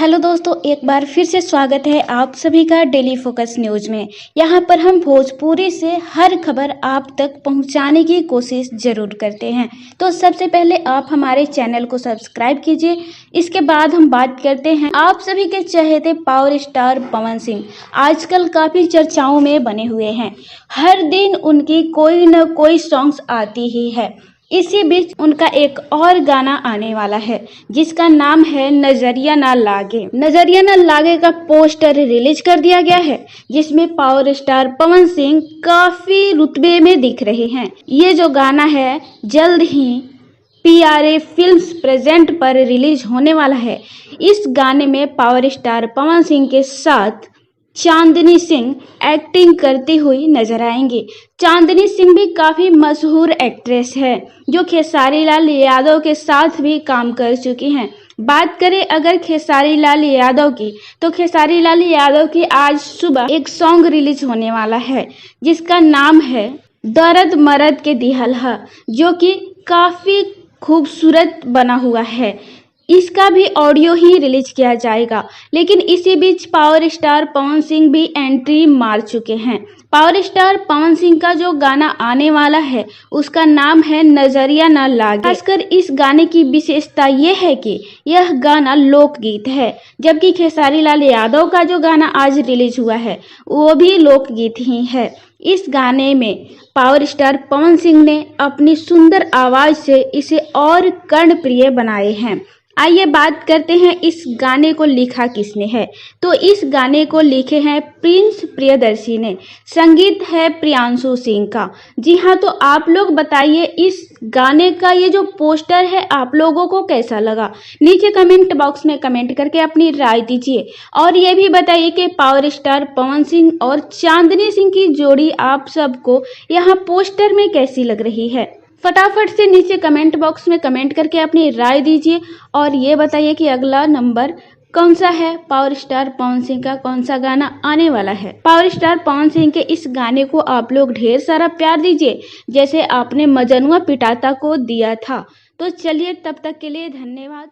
Hello दोस्तों, एक बार फिर से स्वागत है आप सभी का डेली फोकस न्यूज में। यहाँ पर हम भोजपुरी से हर खबर आप तक पहुँचाने की कोशिश जरूर करते हैं। तो सबसे पहले आप हमारे चैनल को सब्सक्राइब कीजिए। इसके बाद हम बात करते हैं आप सभी के चहेते पावर स्टार पवन सिंह आजकल काफ़ी चर्चाओं में बने हुए हैं। हर दिन उनकी कोई न कोई सॉन्ग्स आती ही है। इसी बीच उनका एक और गाना आने वाला है जिसका नाम है नजरिया ना लागे। नजरिया ना लागे का पोस्टर रिलीज कर दिया गया है जिसमें पावर स्टार पवन सिंह काफी रुतबे में दिख रहे हैं। ये जो गाना है जल्द ही PRA फिल्म्स प्रेजेंट पर रिलीज होने वाला है। इस गाने में पावर स्टार पवन सिंह के साथ चांदनी सिंह एक्टिंग करती हुई नजर आएंगी। चांदनी सिंह भी काफ़ी मशहूर एक्ट्रेस है जो खेसारी लाल यादव के साथ भी काम कर चुकी हैं। बात करें अगर खेसारी लाल यादव की, तो खेसारी लाल यादव की आज सुबह एक सॉन्ग रिलीज होने वाला है जिसका नाम है दर्द मरद के दिहल हा, जो कि काफ़ी खूबसूरत बना हुआ है। इसका भी ऑडियो ही रिलीज किया जाएगा। लेकिन इसी बीच पावर स्टार पवन सिंह भी एंट्री मार चुके हैं। पावर स्टार पवन सिंह का जो गाना आने वाला है उसका नाम है नजरिया ना लागे। खासकर इस गाने की विशेषता ये है कि यह गाना लोकगीत है, जबकि खेसारी लाल यादव का जो गाना आज रिलीज हुआ है वो भी लोकगीत ही है। इस गाने में पावर स्टार पवन सिंह ने अपनी सुंदर आवाज से इसे और कर्णप्रिय बनाए हैं। आइए बात करते हैं इस गाने को लिखा किसने है। तो इस गाने को लिखे हैं प्रिंस प्रियदर्शी ने, संगीत है प्रियांशु सिंह का। जी हाँ, तो आप लोग बताइए इस गाने का ये जो पोस्टर है आप लोगों को कैसा लगा। नीचे कमेंट बॉक्स में कमेंट करके अपनी राय दीजिए और ये भी बताइए कि पावर स्टार पवन सिंह और चांदनी सिंह की जोड़ी आप सबको यहाँ पोस्टर में कैसी लग रही है। फटाफट से नीचे कमेंट बॉक्स में कमेंट करके अपनी राय दीजिए और ये बताइए कि अगला नंबर कौन सा है, पावर स्टार पवन सिंह का कौन सा गाना आने वाला है। पावर स्टार पवन सिंह के इस गाने को आप लोग ढेर सारा प्यार दीजिए जैसे आपने मजनुआ पिटाता को दिया था। तो चलिए तब तक के लिए धन्यवाद।